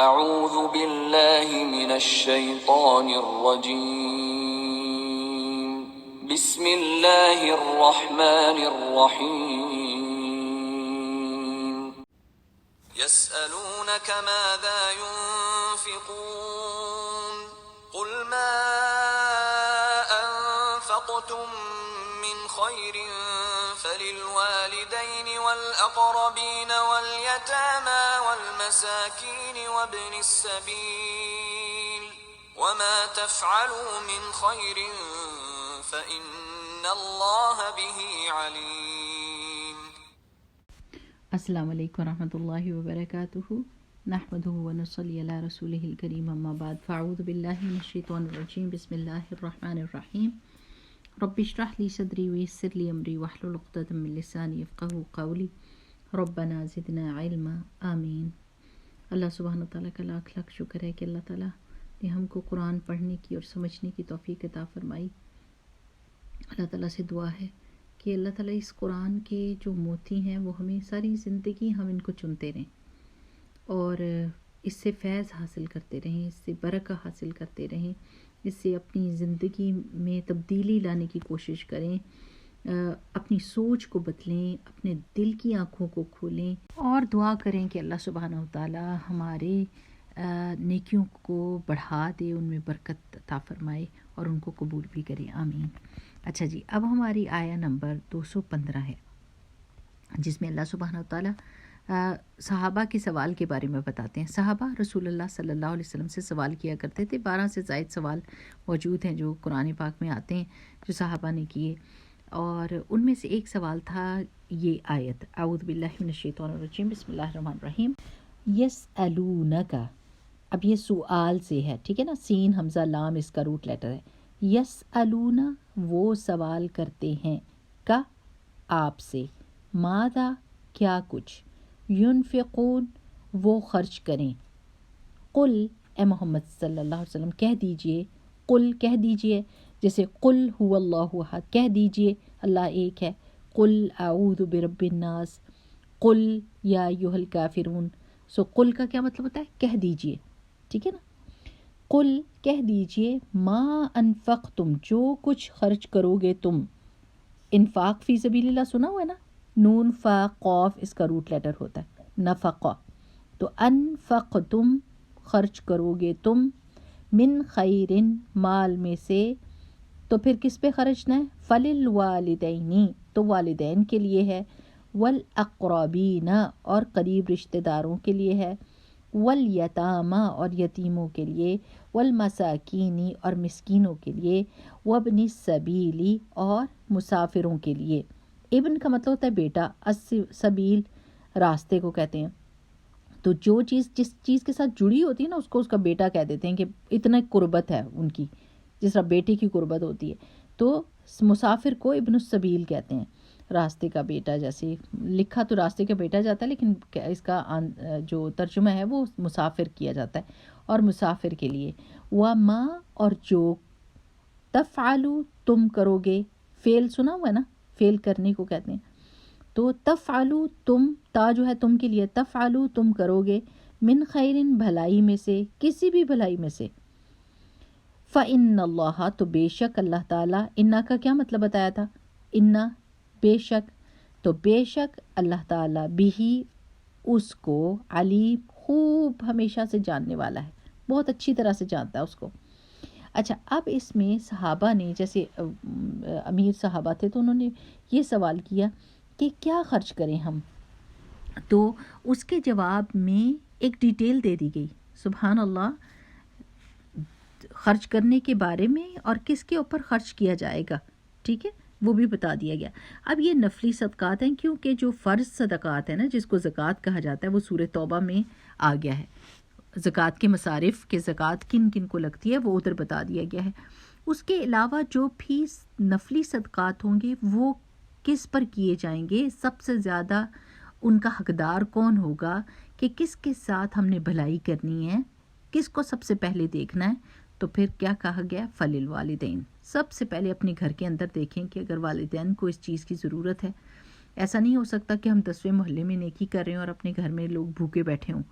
اعوذ باللہ من الشیطان الرجیم بسم اللہ الرحمن الرحیم يسألونك ماذا ينفقون قل ما أنفقتم من خير فللوالدين والأقربين واليتامى والمساكين وابن السبيل وما تفعلوا من خير فإن الله به عليم. السلام علیکم ورحمۃ اللہ وبرکاتہ. نحمدہ ونصلی علی رسولہ الکریم، اما بعد، فاعوذ باللہ من الشیطان الرجیم، بسم اللہ الرحمن الرحیم. رب اشرح لی صدری ویسر لی امری واحلل عقدۃ من لسانی یفقہوا قولی. ربنا زدنا علما، آمین. اللہ سبحانہ وتعالیٰ کا لاکھ لاکھ شکر ہے کہ اللہ تعالیٰ نے ہم کو قرآن پڑھنے کی اور سمجھنے کی توفیق عطا فرمائی. اللہ تعالیٰ سے دعا ہے کہ اللہ تعالیٰ اس قرآن کے جو موتی ہیں وہ ہمیں ساری زندگی ہم ان کو چنتے رہیں اور اس سے فیض حاصل کرتے رہیں، اس سے برکت حاصل کرتے رہیں، اس سے اپنی زندگی میں تبدیلی لانے کی کوشش کریں، اپنی سوچ کو بدلیں، اپنے دل کی آنکھوں کو کھولیں اور دعا کریں کہ اللہ سبحانہ وتعالیٰ ہمارے نیکیوں کو بڑھا دے، ان میں برکت عطا فرمائے اور ان کو قبول بھی کرے، آمین. اچھا جی، اب ہماری آیہ نمبر 215 ہے جس میں اللہ سبحانہ وتعالیٰ صحابہ کے سوال کے بارے میں بتاتے ہیں. صحابہ رسول اللہ صلی اللہ علیہ وسلم سے سوال کیا کرتے تھے. 12 سے زائد سوال موجود ہیں جو قرآن پاک میں آتے ہیں جو صحابہ نے کیے، اور ان میں سے ایک سوال تھا یہ آیت، اعوذ باللہ من الشیطان الرجیم، بسم اللہ الرحمن الرحیم. یسألونک، اب یہ سؤال سے ہے، ٹھیک ہے نا، سین حمزہ لام اس کا روٹ لیٹر ہے. یسألون، وہ سوال کرتے ہیں، کا آپ سے، ماذا کیا کچھ، ينفقون وہ خرچ کریں. قل، اے محمد صلی اللہ علیہ وسلم کہہ دیجئے، قل کہہ دیجئے، جیسے قل هو اللہ احد کہہ دیجئے اللہ ایک ہے. قل اعوذ برب الناس، قل یا ایھا الکافرون. سو قل کا کیا مطلب ہوتا ہے؟ کہہ دیجئے، ٹھیک ہے نا. قل کہہ دیجئے، ما انفقتم جو کچھ خرچ کرو گے تم. انفاق فی سبیل اللہ سنا ہوا ہے نا، نون فا قاف اس کا روٹ لیٹر ہوتا ہے، نفقہ. تو انفقتم خرچ کرو گے تم، من خیرن مال میں سے، تو پھر کس پہ خرچنا ہے؟ فللوالدین تو والدین کے لیے ہے، والاقربین اور قریب رشتہ داروں کے لیے ہے، والیتامى اور یتیموں کے لیے، والمساکین اور مسکینوں کے لیے، وابن السبیل اور مسافروں کے لیے. ابن کا مطلب ہوتا ہے بیٹا، السبیل راستے کو کہتے ہیں. تو جو چیز جس چیز کے ساتھ جڑی ہوتی ہے نا اس کو اس کا بیٹا کہہ دیتے ہیں کہ اتنا قربت ہے ان کی، جس طرح بیٹے کی قربت ہوتی ہے. تو مسافر کو ابن السبیل کہتے ہیں، راستے کا بیٹا. جیسے لکھا تو راستے کا بیٹا جاتا ہے لیکن اس کا جو ترجمہ ہے وہ مسافر کیا جاتا ہے. اور مسافر کے لیے وما اور جو تفعلوا تم کرو گے، فعل سنا ہوا ہے نا، فعل کرنے کو کہتے ہیں. تو تفعلوا تم، تا جو ہے تم کے لیے، تفعلوا تم کرو گے، من خیرن بھلائی میں سے، کسی بھی بھلائی میں سے. فَإِنَّ اللَّهَ تو بے شک اللہ تعالیٰ، انا کا کیا مطلب بتایا تھا؟ انا بے شک، تو بے شک اللہ تعالیٰ بھی اس کو، علیم خوب ہمیشہ سے جاننے والا ہے، بہت اچھی طرح سے جانتا ہے اس کو. اچھا، اب اس میں صحابہ نے، جیسے امیر صحابہ تھے تو انہوں نے یہ سوال کیا کہ کیا خرچ کریں ہم، تو اس کے جواب میں ایک ڈیٹیل دے دی گئی، سبحان اللہ، خرچ کرنے کے بارے میں اور کس کے اوپر خرچ کیا جائے گا، ٹھیک ہے، وہ بھی بتا دیا گیا. اب یہ نفلی صدقات ہیں کیونکہ جو فرض صدقات ہیں نا جس کو زکوٰۃ کہا جاتا ہے وہ سورہ توبہ میں آ گیا ہے. زکوٰۃ کے مصارف کہ زکوٰۃ کن کن کو لگتی ہے وہ ادھر بتا دیا گیا ہے. اس کے علاوہ جو بھی نفلی صدقات ہوں گے وہ کس پر کیے جائیں گے، سب سے زیادہ ان کا حقدار کون ہوگا، کہ کس کے ساتھ ہم نے بھلائی کرنی ہے، کس کو سب سے پہلے دیکھنا ہے. تو پھر کیا کہا گیا؟ فللوالدین، سب سے پہلے اپنے گھر کے اندر دیکھیں کہ اگر والدین کو اس چیز کی ضرورت ہے. ایسا نہیں ہو سکتا کہ ہم 10ویں محلے میں نیکی کر رہے ہیں اور اپنے گھر میں لوگ بھوکے بیٹھے ہوں.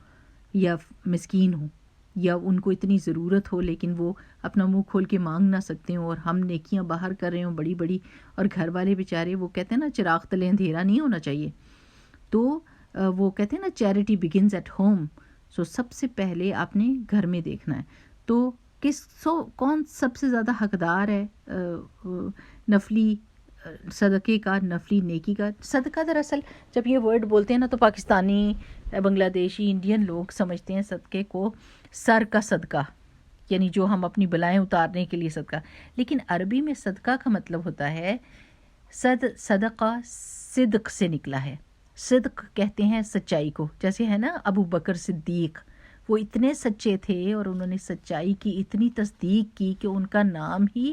یا مسکین ہوں یا ان کو اتنی ضرورت ہو لیکن وہ اپنا منہ کھول کے مانگ نہ سکتے ہوں اور ہم نیکیاں باہر کر رہے ہوں بڑی بڑی، اور گھر والے بیچارے وہ کہتے ہیں نا چراغ تلے اندھیرا نہیں ہونا چاہیے، تو وہ کہتے ہیں نا چیریٹی بگنز ایٹ ہوم. سو سب سے پہلے آپ نے گھر میں دیکھنا ہے. تو کون سب سے زیادہ حقدار ہے نفلی صدقے کا، نفلی نیکی کا؟ صدقہ دراصل جب یہ ورڈ بولتے ہیں نا تو پاکستانی، بنگلہ دیشی، انڈین لوگ سمجھتے ہیں صدقے کو سر کا صدقہ، یعنی جو ہم اپنی بلائیں اتارنے کے لیے صدقہ. لیکن عربی میں صدقہ کا مطلب ہوتا ہے صدقہ صدق سے نکلا ہے. صدق کہتے ہیں سچائی کو، جیسے ہے نا ابو بکر صدیق، وہ اتنے سچے تھے اور انہوں نے سچائی کی اتنی تصدیق کی کہ ان کا نام ہی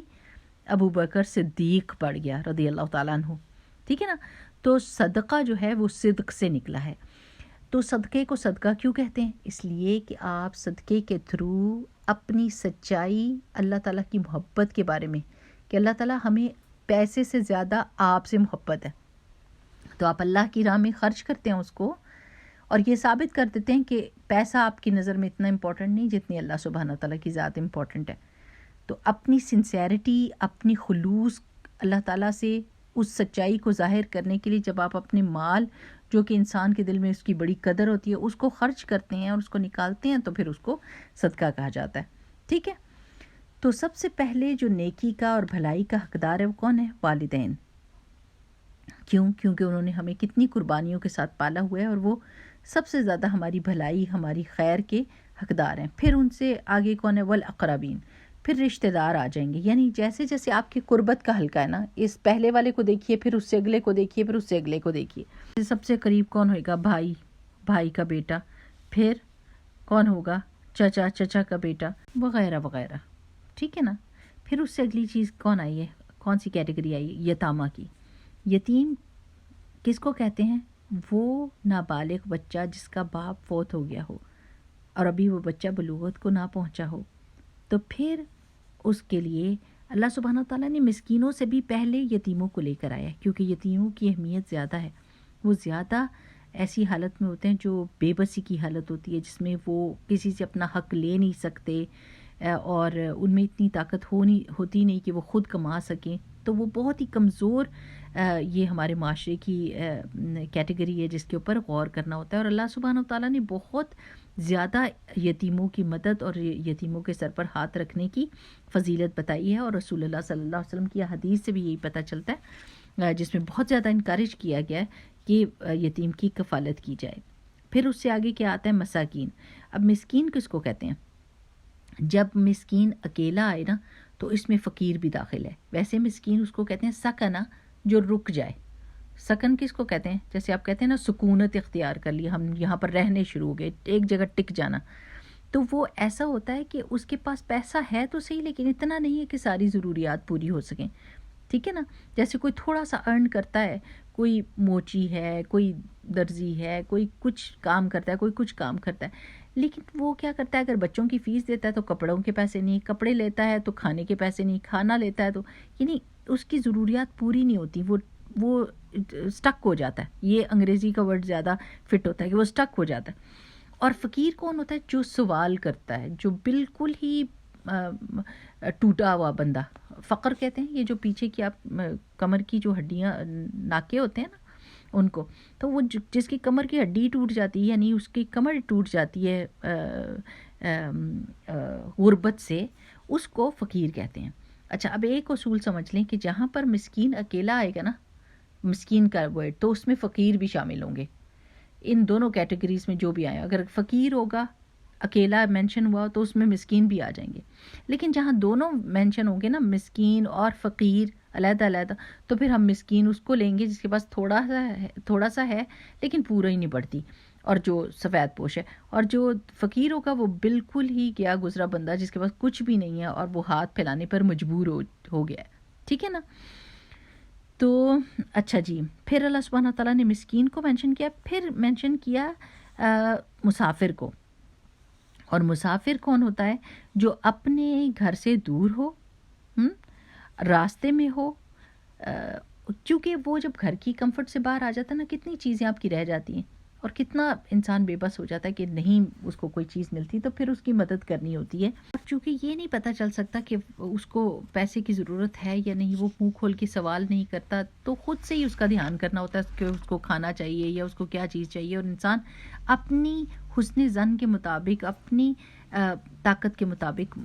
ابو بکر صدیق پڑ گیا رضی اللہ تعالیٰ عنہ. ٹھیک ہے نا. تو صدقہ جو ہے وہ صدق سے نکلا ہے. تو صدقے کو صدقہ کیوں کہتے ہیں؟ اس لیے کہ آپ صدقے کے تھرو اپنی سچائی، اللہ تعالیٰ کی محبت کے بارے میں، کہ اللہ تعالیٰ ہمیں پیسے سے زیادہ آپ سے محبت ہے، تو آپ اللہ کی راہ میں خرچ کرتے ہیں اس کو، اور یہ ثابت کر دیتے ہیں کہ پیسہ آپ کی نظر میں اتنا امپورٹنٹ نہیں جتنی اللہ سبحانہ تعالیٰ کی ذات امپورٹنٹ ہے. تو اپنی سنسیئرٹی، اپنی خلوص اللہ تعالیٰ سے اس سچائی کو ظاہر کرنے کے لیے جب آپ اپنے مال، جو کہ انسان کے دل میں اس کی بڑی قدر ہوتی ہے، اس کو خرچ کرتے ہیں اور اس کو نکالتے ہیں، تو پھر اس کو صدقہ کہا جاتا ہے. ٹھیک ہے. تو سب سے پہلے جو نیکی کا اور بھلائی کا حقدار ہے وہ کون ہے؟ والدین. کیونکہ انہوں نے ہمیں کتنی قربانیوں کے ساتھ پالا ہوا ہے اور وہ سب سے زیادہ ہماری بھلائی، ہماری خیر کے حقدار ہیں. پھر ان سے آگے کون ہے؟ والاقربین. پھر رشتہ دار آ جائیں گے. یعنی جیسے جیسے آپ کی قربت کا حلقہ ہے نا، اس پہلے والے کو دیکھیے، پھر اس سے اگلے کو دیکھیے، پھر اس سے اگلے کو دیکھیے. سب سے قریب کون ہوئے گا؟ بھائی، بھائی کا بیٹا. پھر کون ہوگا؟ چچا، چچا کا بیٹا، وغیرہ وغیرہ. ٹھیک ہے نا. پھر اس سے اگلی چیز کون آئی ہے؟ کون سی کیٹیگری آئی ہے؟ یتامہ کی. یتیم کس کو کہتے ہیں؟ وہ نابالغ بچہ جس کا باپ فوت ہو گیا ہو اور ابھی وہ بچہ بلوغت کو نہ پہنچا ہو. تو پھر اس کے لیے اللہ سبحانہ تعالیٰ نے مسکینوں سے بھی پہلے یتیموں کو لے کر آیا، کیونکہ یتیموں کی اہمیت زیادہ ہے. وہ زیادہ ایسی حالت میں ہوتے ہیں جو بے بسی کی حالت ہوتی ہے، جس میں وہ کسی سے اپنا حق لے نہیں سکتے اور ان میں اتنی طاقت ہوتی نہیں کہ وہ خود کما سکیں. تو وہ بہت ہی کمزور یہ ہمارے معاشرے کی کیٹیگری ہے جس کے اوپر غور کرنا ہوتا ہے. اور اللہ سبحانہ تعالیٰ نے بہت زیادہ یتیموں کی مدد اور یتیموں کے سر پر ہاتھ رکھنے کی فضیلت بتائی ہے، اور رسول اللہ صلی اللہ علیہ وسلم کی حدیث سے بھی یہی پتہ چلتا ہے، جس میں بہت زیادہ انکریج کیا گیا ہے کہ یتیم کی کفالت کی جائے. پھر اس سے آگے کیا آتا ہے؟ مساکین. اب مسکین کس کو کہتے ہیں؟ جب مسکین اکیلا آئے نا تو اس میں فقیر بھی داخل ہے. ویسے مسکین اس کو کہتے ہیں سکنا، جو رک جائے. سکن کس کو کہتے ہیں؟ جیسے آپ کہتے ہیں نا سکونت اختیار کر لی، ہم یہاں پر رہنے شروع ہو گئے، ایک جگہ ٹک جانا. تو وہ ایسا ہوتا ہے کہ اس کے پاس پیسہ ہے تو صحیح، لیکن اتنا نہیں ہے کہ ساری ضروریات پوری ہو سکیں. ٹھیک ہے نا. جیسے کوئی تھوڑا سا ارن کرتا ہے، کوئی موچی ہے، کوئی درزی ہے، کوئی کچھ کام کرتا ہے، کوئی کچھ کام کرتا ہے، لیکن وہ کیا کرتا ہے؟ اگر بچوں کی فیس دیتا ہے تو کپڑوں کے پیسے نہیں، کپڑے لیتا ہے تو کھانے کے پیسے نہیں، کھانا لیتا ہے تو یعنی اس کی ضروریات پوری نہیں ہوتی، وہ سٹک ہو جاتا ہے. یہ انگریزی کا ورڈ زیادہ فٹ ہوتا ہے کہ وہ سٹک ہو جاتا ہے. اور فقیر کون ہوتا ہے؟ جو سوال کرتا ہے، جو بالکل ہی ٹوٹا ہوا بندہ. فقر کہتے ہیں یہ جو پیچھے کی آپ کمر کی جو ہڈیاں، ناکے ہوتے ہیں نا ان کو، تو وہ جس کی کمر کی ہڈی ٹوٹ جاتی ہے، یعنی اس کی کمر ٹوٹ جاتی ہے غربت سے، اس کو فقیر کہتے ہیں. اچھا، اب ایک اصول سمجھ لیں کہ جہاں پر مسکین اکیلا آئے گا نا، مسکین کا ورڈ، تو اس میں فقیر بھی شامل ہوں گے. ان دونوں کیٹیگریز میں جو بھی آئے، اگر فقیر ہوگا اکیلا مینشن ہوا تو اس میں مسکین بھی آ جائیں گے. لیکن جہاں دونوں مینشن ہوں گے نا، مسکین اور فقیر علیحدہ علیحدہ، تو پھر ہم مسکین اس کو لیں گے جس کے پاس تھوڑا سا ہے لیکن پورا ہی نہیں بڑھتی، اور جو سفید پوش ہے. اور جو فقیر ہوگا وہ بالکل ہی گیا گزرا بندہ جس کے پاس کچھ بھی نہیں ہے اور وہ ہاتھ پھیلانے پر مجبور ہو گیا ہے. ٹھیک ہے نا. تو اچھا جی، پھر اللہ سبحانہ تعالیٰ نے مسکین کو مینشن کیا، پھر مینشن کیا مسافر کو. اور مسافر کون ہوتا ہے؟ جو اپنے گھر سے دور ہو، راستے میں ہو، کیونکہ وہ جب گھر کی کمفرٹ سے باہر آ جاتا ہے نا، کتنی چیزیں آپ کی رہ جاتی ہیں. اور کتنا انسان بے بس ہو جاتا ہے کہ نہیں اس کو کوئی چیز ملتی تو پھر اس کی مدد کرنی ہوتی ہے. اور چونکہ یہ نہیں پتہ چل سکتا کہ اس کو پیسے کی ضرورت ہے یا نہیں، وہ منہ کھول کے سوال نہیں کرتا، تو خود سے ہی اس کا دھیان کرنا ہوتا ہے کہ اس کو کھانا چاہیے یا اس کو کیا چیز چاہیے، اور انسان اپنی حسن ظن کے مطابق، اپنی طاقت کے مطابق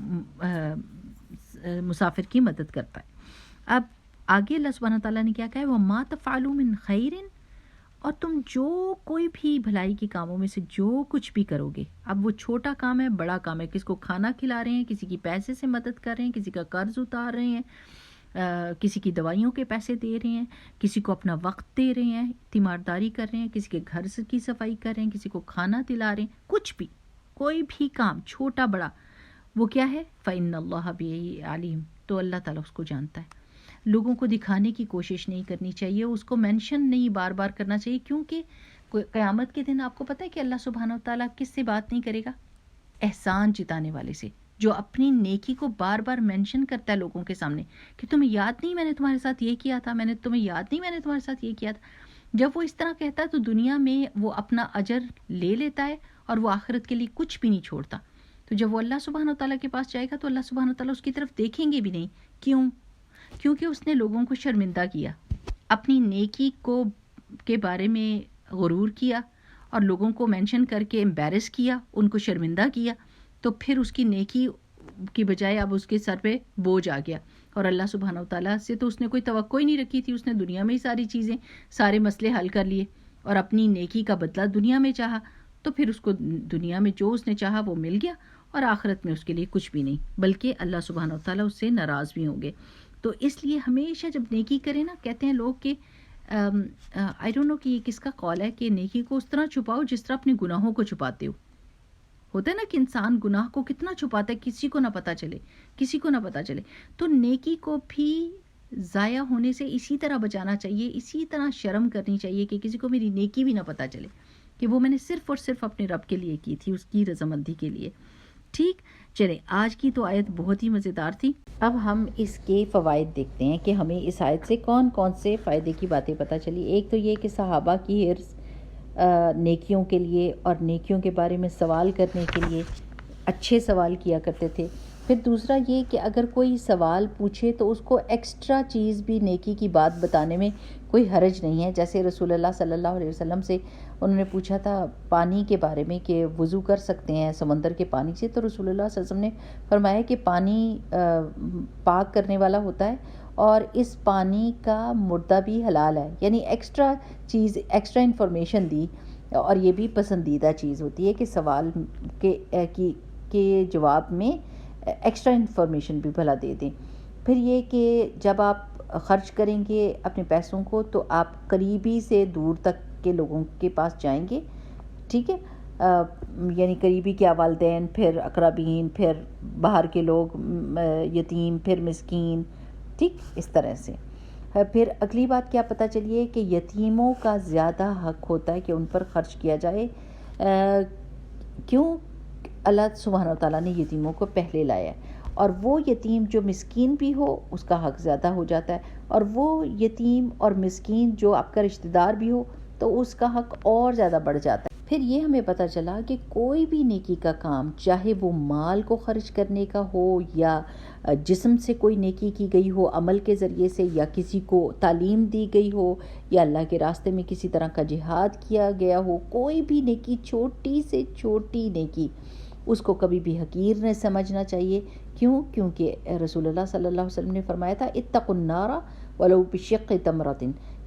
مسافر کی مدد کرتا ہے. اب آگے اللہ سبحانہ تعالیٰ نے کیا کہا ہے، وَمَا تَفْعَلُوا مِنْ خَيْرٍ، اور تم جو کوئی بھی بھلائی کے کاموں میں سے جو کچھ بھی کرو گے، اب وہ چھوٹا کام ہے بڑا کام ہے، کسی کو کھانا کھلا رہے ہیں، کسی کی پیسے سے مدد کر رہے ہیں، کسی کا قرض اتار رہے ہیں، کسی کی دوائیوں کے پیسے دے رہے ہیں، کسی کو اپنا وقت دے رہے ہیں، تیمارداری کر رہے ہیں، کسی کے گھر کی صفائی کر رہے ہیں، کسی کو کھانا دلا رہے ہیں، کچھ بھی کوئی بھی کام چھوٹا بڑا، وہ کیا ہے، فَإِنَّ اللَّهَ بِهِ عَلِيمٌ، تو اللہ تعالیٰ اس کو جانتا ہے. لوگوں کو دکھانے کی کوشش نہیں کرنی چاہیے، اس کو مینشن نہیں بار بار کرنا چاہیے، کیونکہ قیامت کے دن آپ کو پتہ ہے کہ اللہ سبحانہ وتعالیٰ کس سے بات نہیں کرے گا؟ احسان جتانے والے سے، جو اپنی نیکی کو بار بار مینشن کرتا ہے لوگوں کے سامنے کہ تمہیں یاد نہیں میں نے تمہارے ساتھ یہ کیا تھا، تمہیں یاد نہیں میں نے تمہارے ساتھ یہ کیا تھا. جب وہ اس طرح کہتا ہے تو دنیا میں وہ اپنا اجر لے لیتا ہے اور وہ آخرت کے لیے کچھ بھی نہیں چھوڑتا. تو جب وہ اللہ سبحانہ وتعالیٰ کے پاس جائے گا تو اللہ سبحانہ وتعالیٰ اس کی طرف دیکھیں گے بھی نہیں. کیوں؟ کیونکہ اس نے لوگوں کو شرمندہ کیا، اپنی نیکی کے بارے میں غرور کیا اور لوگوں کو مینشن کر کے امبیرس کیا، ان کو شرمندہ کیا، تو پھر اس کی نیکی کی بجائے اب اس کے سر پہ بوجھ آ گیا. اور اللہ سبحانہ وتعالیٰ سے تو اس نے کوئی توقع ہی نہیں رکھی تھی، اس نے دنیا میں ہی ساری چیزیں، سارے مسئلے حل کر لیے اور اپنی نیکی کا بدلہ دنیا میں چاہا، تو پھر اس کو دنیا میں جو اس نے چاہا وہ مل گیا، اور آخرت میں اس کے لیے کچھ بھی نہیں، بلکہ اللہ سبحانہ وتعالیٰ اس سے ناراض بھی ہوں گے. تو اس لیے ہمیشہ جب نیکی کریں نا، کہتے ہیں لوگ کہ آئی ڈونٹ نو کہ یہ کس کا قول ہے کہ نیکی کو اس طرح چھپاؤ جس طرح اپنے گناہوں کو چھپاتے ہو. ہوتا ہے نا کہ انسان گناہ کو کتنا چھپاتا ہے، کسی کو نہ پتہ چلے. تو نیکی کو بھی ضائع ہونے سے اسی طرح بچانا چاہیے، اسی طرح شرم کرنی چاہیے کہ کسی کو میری نیکی بھی نہ پتہ چلے کہ وہ میں نے صرف اور صرف اپنے رب کے لیے کی تھی، اس کی رضامندی کے لیے. ٹھیک، چلیں آج کی تو آیت بہت ہی مزیدار تھی. اب ہم اس کے فوائد دیکھتے ہیں کہ ہمیں اس آیت سے کون کون سے فائدے کی باتیں پتہ چلی. ایک تو یہ کہ صحابہ کی حرص نیکیوں کے لیے اور نیکیوں کے بارے میں سوال کرنے کے لیے اچھے سوال کیا کرتے تھے. پھر دوسرا یہ کہ اگر کوئی سوال پوچھے تو اس کو ایکسٹرا چیز بھی نیکی کی بات بتانے میں کوئی حرج نہیں ہے. جیسے رسول اللہ صلی اللہ علیہ وسلم سے انہوں نے پوچھا تھا پانی کے بارے میں کہ وضو کر سکتے ہیں سمندر کے پانی سے، تو رسول اللہ صلی اللہ علیہ وسلم نے فرمایا کہ پانی پاک کرنے والا ہوتا ہے اور اس پانی کا مردہ بھی حلال ہے. یعنی ایکسٹرا انفارمیشن دی، اور یہ بھی پسندیدہ چیز ہوتی ہے کہ سوال کے جواب میں ایکسٹرا انفارمیشن بھی بھلا دے دیں. پھر یہ کہ جب آپ خرچ کریں گے اپنے پیسوں کو تو آپ قریبی سے دور تک کے لوگوں کے پاس جائیں گے. ٹھیک ہے، یعنی قریبی کیا، والدین، پھر اقربین، پھر باہر کے لوگ، یتیم، پھر مسکین. ٹھیک، اس طرح سے. پھر اگلی بات کیا پتہ چلیے کہ یتیموں کا زیادہ حق ہوتا ہے کہ ان پر خرچ کیا جائے. کیوں؟ اللہ سبحانہ وتعالیٰ نے یتیموں کو پہلے لایا ہے، اور وہ یتیم جو مسکین بھی ہو اس کا حق زیادہ ہو جاتا ہے، اور وہ یتیم اور مسکین جو آپ کا رشتہ دار بھی ہو تو اس کا حق اور زیادہ بڑھ جاتا ہے. پھر یہ ہمیں پتہ چلا کہ کوئی بھی نیکی کا کام، چاہے وہ مال کو خرچ کرنے کا ہو یا جسم سے کوئی نیکی کی گئی ہو عمل کے ذریعے سے، یا کسی کو تعلیم دی گئی ہو، یا اللہ کے راستے میں کسی طرح کا جہاد کیا گیا ہو، کوئی بھی نیکی، چھوٹی سے چھوٹی نیکی، اس کو کبھی بھی حقیر نہ سمجھنا چاہیے. کیوں؟ کیونکہ رسول اللہ صلی اللہ علیہ وسلم نے فرمایا تھا اتقوا النار ولو بشق تمرۃ،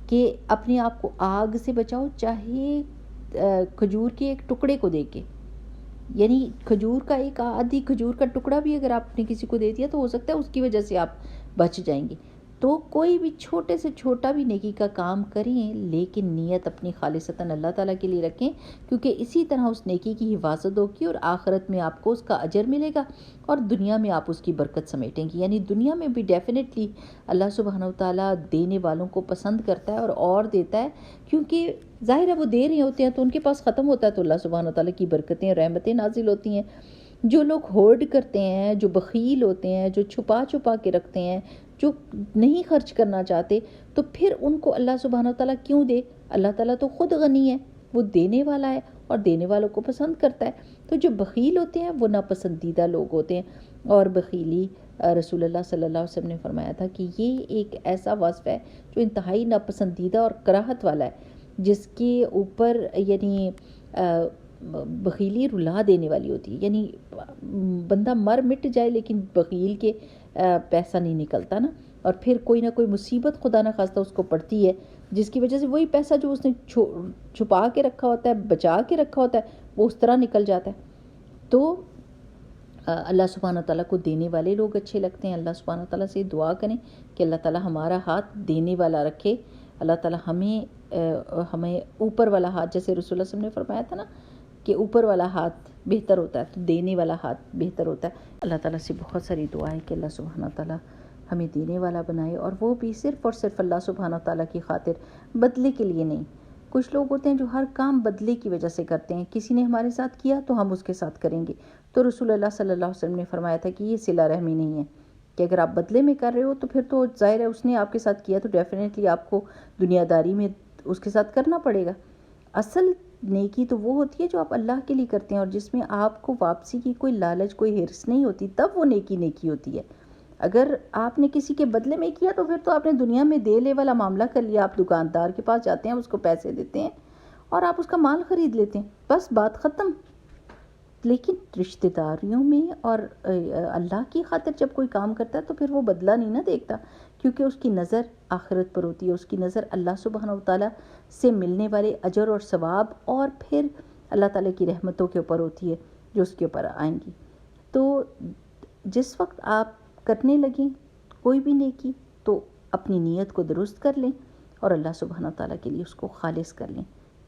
کہ اپنے آپ کو آگ سے بچاؤ چاہے کھجور کے ایک ٹکڑے کو دے کے. یعنی کھجور کا ایک آدھی کھجور کا ٹکڑا بھی اگر آپ نے کسی کو دے دیا تو ہو سکتا ہے اس کی وجہ سے آپ بچ جائیں گے. تو کوئی بھی چھوٹے سے چھوٹا بھی نیکی کا کام کریں، لیکن نیت اپنی خالصتاً اللہ تعالیٰ کے لیے رکھیں، کیونکہ اسی طرح اس نیکی کی حفاظت ہوگی اور آخرت میں آپ کو اس کا اجر ملے گا اور دنیا میں آپ اس کی برکت سمیٹیں گی. یعنی دنیا میں بھی ڈیفینیٹلی اللہ سبحانہ وتعالیٰ دینے والوں کو پسند کرتا ہے اور دیتا ہے، کیونکہ ظاہر ہے وہ دے رہے ہوتے ہیں تو ان کے پاس ختم ہوتا ہے تو اللہ سبحانہ وتعالیٰ کی برکتیں اور رحمتیں نازل ہوتی ہیں. جو لوگ ہورڈ کرتے ہیں، جو بخیل ہوتے ہیں، جو چھپا کے رکھتے ہیں، جو نہیں خرچ کرنا چاہتے، تو پھر ان کو اللہ سبحانہ وتعالیٰ کیوں دے؟ اللہ تعالیٰ تو خود غنی ہے، وہ دینے والا ہے اور دینے والوں کو پسند کرتا ہے. تو جو بخیل ہوتے ہیں وہ ناپسندیدہ لوگ ہوتے ہیں. اور بخیلی رسول اللہ صلی اللہ علیہ وسلم نے فرمایا تھا کہ یہ ایک ایسا وصف ہے جو انتہائی ناپسندیدہ اور کراہت والا ہے, جس کے اوپر یعنی بخیلی رلا دینے والی ہوتی ہے. یعنی بندہ مر مٹ جائے لیکن بخیل کے پیسہ نہیں نکلتا نا, اور پھر کوئی نہ کوئی مصیبت خدا نہ خواستہ اس کو پڑتی ہے, جس کی وجہ سے وہی پیسہ جو اس نے چھپا کے رکھا ہوتا ہے, بچا کے رکھا ہوتا ہے, وہ اس طرح نکل جاتا ہے. تو اللہ سبحانہ تعالیٰ کو دینے والے لوگ اچھے لگتے ہیں. اللہ سبحانہ تعالیٰ سے دعا کریں کہ اللہ تعالیٰ ہمارا ہاتھ دینے والا رکھے. اللہ تعالیٰ ہمیں اوپر والا ہاتھ, جیسے رسول اللہ صلی اللہ علیہ وسلم نے فرمایا تھا نا کہ اوپر والا ہاتھ بہتر ہوتا ہے, تو دینے والا ہاتھ بہتر ہوتا ہے. اللہ تعالیٰ سے بہت ساری دعا ہے کہ اللہ سبحانہ تعالیٰ ہمیں دینے والا بنائے, اور وہ بھی صرف اور صرف اللہ سبحانہ تعالیٰ کی خاطر, بدلے کے لیے نہیں. کچھ لوگ ہوتے ہیں جو ہر کام بدلے کی وجہ سے کرتے ہیں. کسی نے ہمارے ساتھ کیا تو ہم اس کے ساتھ کریں گے. تو رسول اللہ صلی اللہ علیہ وسلم نے فرمایا تھا کہ یہ صلہ رحمی نہیں ہے, کہ اگر آپ بدلے میں کر رہے ہو تو پھر تو ظاہر ہے اس نے آپ کے ساتھ کیا تو ڈیفینیٹلی آپ کو دنیا داری میں اس کے ساتھ کرنا پڑے گا. اصل نیکی تو وہ ہوتی ہے جو آپ اللہ کے لیے کرتے ہیں اور جس میں آپ کو واپسی کی کوئی لالچ, کوئی ہرس نہیں ہوتی, تب وہ نیکی ہوتی ہے. اگر آپ نے کسی کے بدلے میں کیا تو پھر تو آپ نے دنیا میں دے لے والا معاملہ کر لیا. آپ دکاندار کے پاس جاتے ہیں, اس کو پیسے دیتے ہیں اور آپ اس کا مال خرید لیتے ہیں, بس بات ختم. لیکن رشتہ داریوں میں اور اللہ کی خاطر جب کوئی کام کرتا ہے تو پھر وہ بدلہ نہیں نہ دیکھتا, کیونکہ اس کی نظر آخرت پر ہوتی ہے. اس کی نظر اللہ سبحانہ و تعالیٰ سے ملنے والے اجر اور ثواب اور پھر اللہ تعالیٰ کی رحمتوں کے اوپر ہوتی ہے جو اس کے اوپر آئیں گی. تو جس وقت آپ کرنے لگیں کوئی بھی نیکی تو اپنی نیت کو درست کر لیں اور اللہ سبحانہ تعالیٰ کے لیے اس کو خالص کر لیں.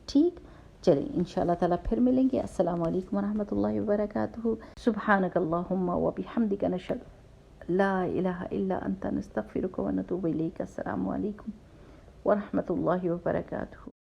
ٹھیک, چلیں انشاءاللہ تعالیٰ پھر ملیں گے. السلام علیکم ورحمۃ اللہ وبرکاتہ. سبحانک اللہم وبحمدک نشہد لا الہ الا انت نستغفرک ونتوب الیک. السلام علیکم ورحمۃ اللہ وبرکاتہ.